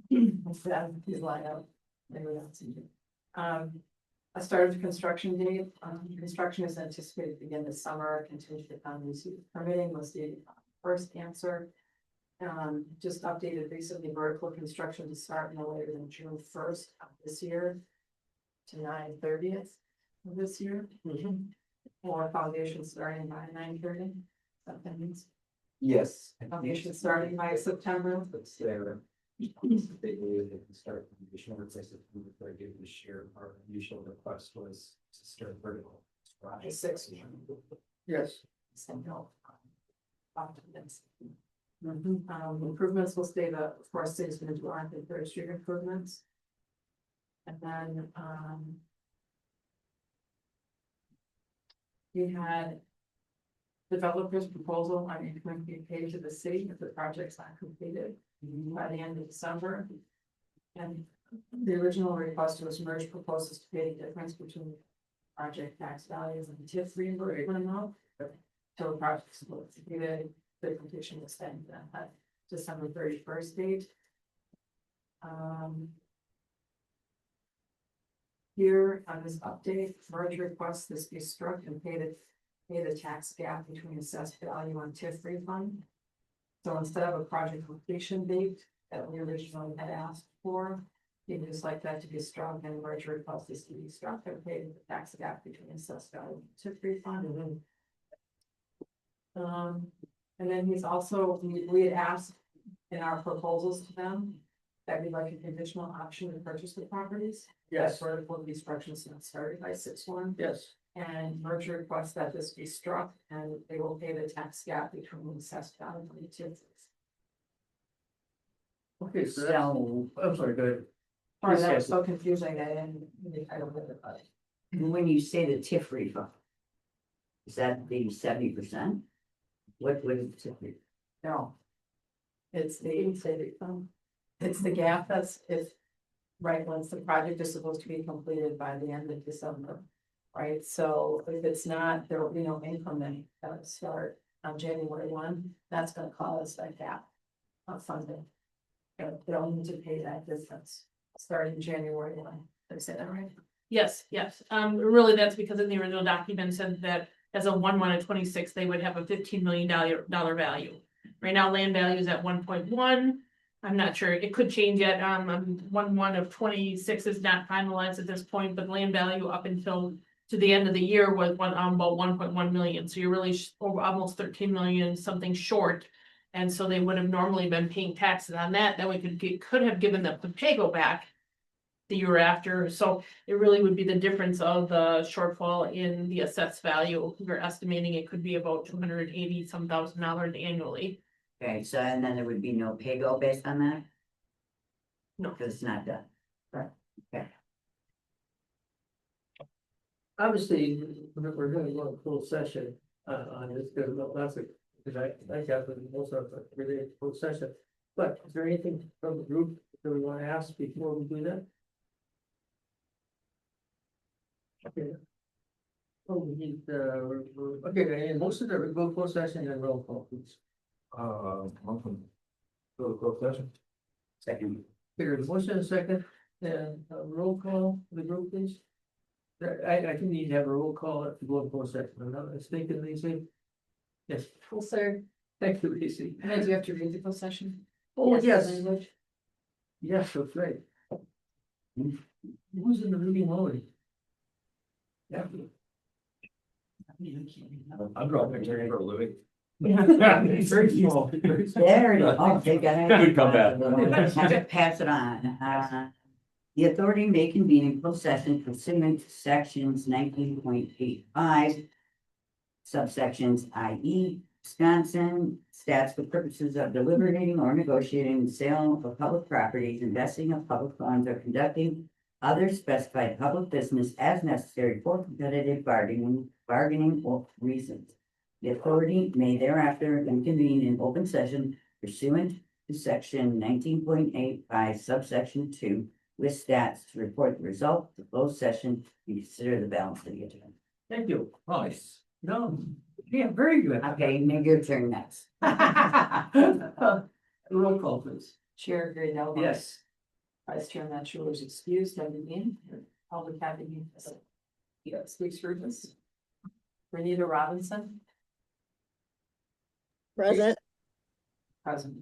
He's lined up. I started the construction date. Construction is anticipated to begin this summer, contingent upon receipt of permitting was the first answer. Just updated recently, vertical construction to start no later than June 1st of this year to 9/30th of this year. Or foundation starting by 9/30. That means Yes. foundation starting by September. It's there. They believe they can start conditional replacement this year. Our initial request was to start vertical. By 6. Yes. Improvements will stay the first things going to do on the Third Street improvements. And then, we had developers proposal on income being paid to the city if the project's not completed by the end of December. And the original request was merge proposals to pay the difference between project tax values and TIF reimbursement amount. So the project's completed, the completion extended that December 31st date. Here on this update, merge request this be struck and pay the tax gap between assessed value and TIF refund. So instead of a project completion date that we originally had asked for, you'd just like that to be struck and merge request is to be struck and pay the tax gap between assessed value and TIF refund. And then he's also, we had asked in our proposals to them that we'd like a conditional option to purchase the properties. Yes. That vertical construction is not started by 6/1. Yes. And merge request that this be struck and they will pay the tax gap between the assessed value and the TIF. Okay, so So I'm sorry, go ahead. Sorry, that was so confusing, I don't know about it. when you say the TIF refund, is that the 70%? What is the TIF refund? No. It's the gap that's right, once the project is supposed to be completed by the end of December. Right, so if it's not, there will be no increment that would start on January 1, that's gonna cause a gap of funding. They'll need to pay that difference starting January 1. Did I say that right? Yes, yes. Really, that's because in the original document said that as a 1/1/26, they would have a $15 million value. Right now, land value is at 1.1. I'm not sure. It could change yet. 1/1/26 is not finalized at this point, but land value up until to the end of the year was about 1.1 million. So you're really over almost 13 million something short. And so they would have normally been paying taxes on that. Then we could have given them the pay-go back the year after. So it really would be the difference of the shortfall in the assessed value. We're estimating it could be about $280,000 annually. Okay, so and then there would be no pay-go based on that? No. because it's not done. Obviously, we're gonna go to full session, on this, because that's a, because I got the most of it related to full session. But is there anything from the group that we want to ask before we do that? Okay. Oh, we need, okay, and most of the, we go full session and roll call, please. Welcome. Go to closed session. Second. Here's motion and second, and roll call, the group, please. I think you need to have a roll call to go to full session, I'm not mistaken, Lacey. Yes, Well, sir, thank you, Lacey. do you have to read the closed session? Oh, yes, Language. yes, that's right. Who's in the meeting only? Yeah. I'm drawing a picture for a living. It's very small. Very small. There it is. Oh, they got it. Good comeback. Have to pass it on. The authority may convene in closed session pursuant to sections 19.85 subsections, i.e. Wisconsin stats for purposes of deliberating or negotiating the sale of public properties, investing of public funds, or conducting other specified public business as necessary for competitive bargaining or reasons. The authority may thereafter convene in open session pursuant to section 19.85 subsection 2 with stats to report the result of the closed session and consider the balance of the agenda. Thank you. Nice. No, yeah, very good. Okay, make your turn next. Roll call, please. Chair Redevelopment. Yes. Vice Chair Matt Schuler is excused, Debbie Dean, public advocate. Yes, speaks for this. Renita Robinson, Present. present.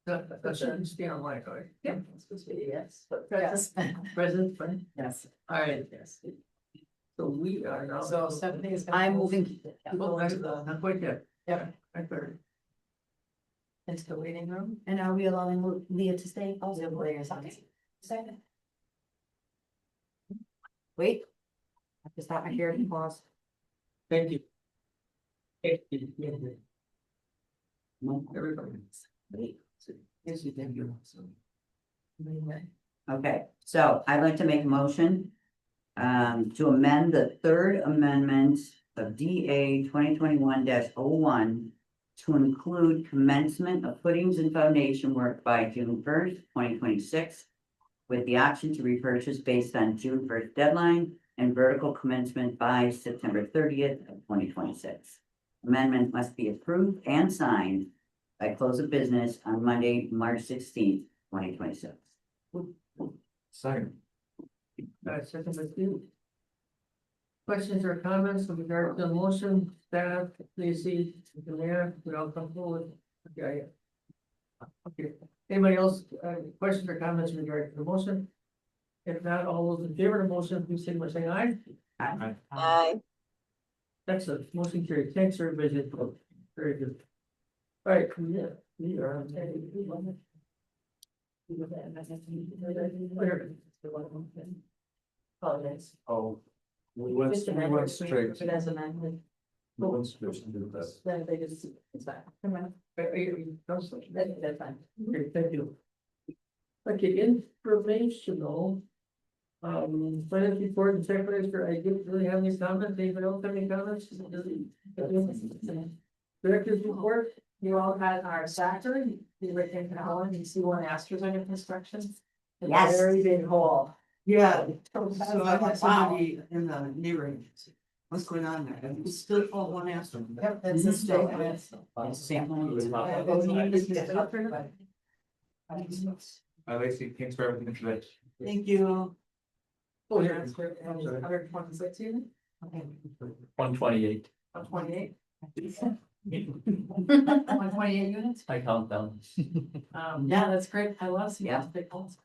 That shouldn't stay on my card. Yeah, it's supposed to be yes, but yes. Present, fine. Yes. All right, Yes. so we are now. So Stephanie is. I'm moving. Go into the, Not quite yet. yeah, I better. into the waiting room. And are we allowing Leah to stay? Oh, the lawyers. Second. Wait. I have to stop my hearing pause. Thank you. Everybody. Wait. Yes, you thank you. Okay, so I'd like to make a motion to amend the third amendment of DA 2021-01 to include commencement of footings and foundation work by June 1st, 2026, with the option to repurchase based on June 1st deadline and vertical commencement by September 30th of 2026. Amendment must be approved and signed by close of business on Monday, March 16th, 2026. Second. Second with you. Questions or comments with regard to the motion, staff, Lacey, the mayor, we all come forward. Okay. Okay, anybody else, questions or comments with regard to the motion? If not, all those in favor of the motion, please signify by saying aye. Aye. Aye. Excellent, motion carried. Thanks, everybody. Very good. All right, we are on. Apologize. Oh. We went straight. But as amended, We went straight to this. then they just, it's fine. Come on. That's fine. Okay, thank you. Okay, informational. Finance report and secretary, I didn't really have any comments. Anybody else have any comments? Director's report? You all had our sector, you were thinking, Helen, you see one asterisk on your construction? It's a Yes. Very big hole. Yeah, So so I had somebody in the neighborhood, what's going on there? And it's still all one answer. Yep, that's a statement. Lacey, thanks for everything today. Thank you. Oh, here. 126 unit? 128. 128? 128 units? I count down. Yeah, that's great. I love seeing Yeah. those big homes.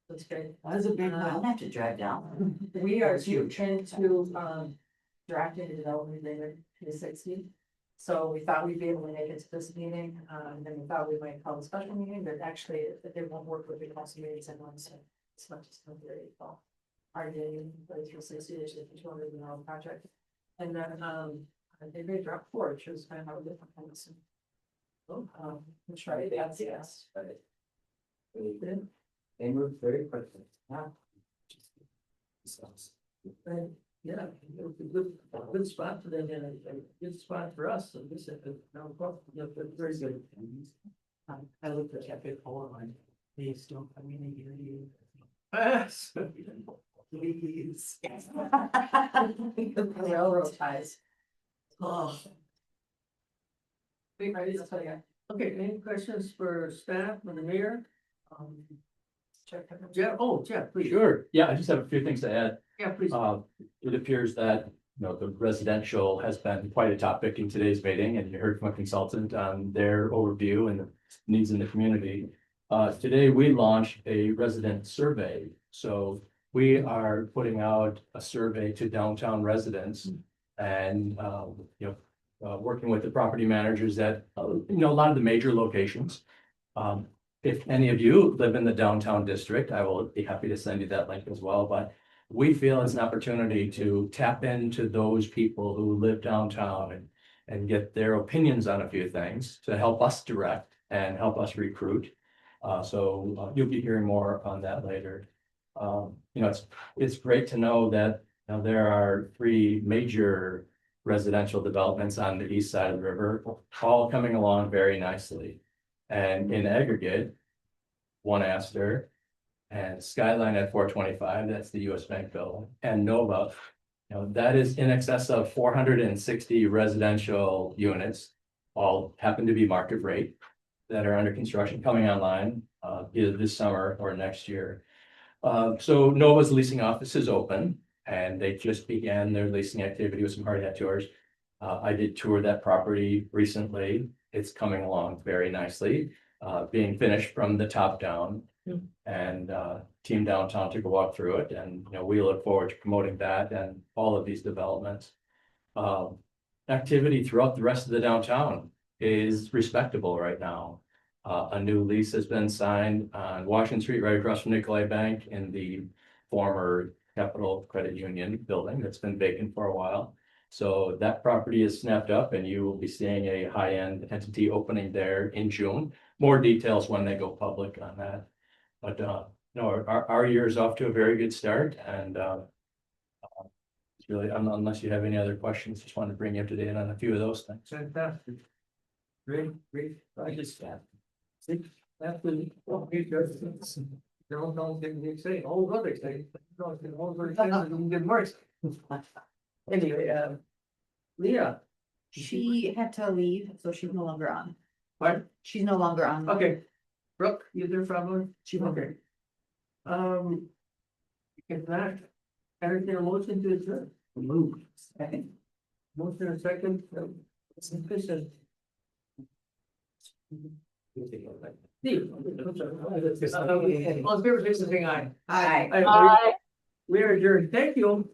That's great. That's a big I'll one. have to drive down. We are into drafting a development agreement to 60. So we thought we'd be able to make it to this meeting, and then we thought we might call a special meeting, but actually it won't work with the council meetings and one, so it's not just going to be very fall. RDA, place for 60, there's a $200 project. And then they may drop four, which is kind of how we different kind of. So, we'll try that's yes, but. Really good. They moved very quickly. Yeah, it was a good spot for them and a good spot for us, so this is, very good. I looked at Epic Online. They still coming in here. Yes. Please. Railroad ties. Oh. Okay, any questions for staff or the mayor? Check. Jeff, please. Sure, yeah, I just have a few things to add. Yeah, please. It appears that, the residential has been quite a topic in today's meeting, and you heard from a consultant on their overview and the needs in the community. Today, we launched a resident survey, so we are putting out a survey to downtown residents and, working with the property managers at, a lot of the major locations. If any of you live in the downtown district, I will be happy to send you that link as well, but we feel it's an opportunity to tap into those people who live downtown and get their opinions on a few things to help us direct and help us recruit. So you'll be hearing more on that later. It's great to know that there are 3 major residential developments on the east side of the river, all coming along very nicely. And in aggregate, One Astor and Skyline at 425, that's the US Bank building, and Nova, that is in excess of 460 residential units, all happen to be market rate, that are under construction coming online either this summer or next year. So Nova's leasing office is open and they just began their leasing activity with some hard hat tours. I did tour that property recently. It's coming along very nicely, being finished from the top down. And team downtown took a walk through it, and we look forward to promoting that and all of these developments. Activity throughout the rest of the downtown is respectable right now. A new lease has been signed on Washington Street, right across from Nicolay Bank, in the former Capital Credit Union building that's been vacant for a while. So that property is snapped up, and you will be seeing a high-end entity opening there in June. More details when they go public on that. But our year is off to a very good start, and it's really, unless you have any other questions, just wanted to bring you up to date on a few of those things. Fantastic. Great. I just, absolutely. Don't get me excited, all other excited. Good work. Anyway, Leah. She had to leave, so she's no longer on. Pardon? She's no longer on. Okay. Brooke, you there, probably? She Okay. If not, entertain a motion to adjourn. Move. Second. Motion and second, sufficient. Steve. All in favor, say something aye. Aye. We are adjourned. Thank you.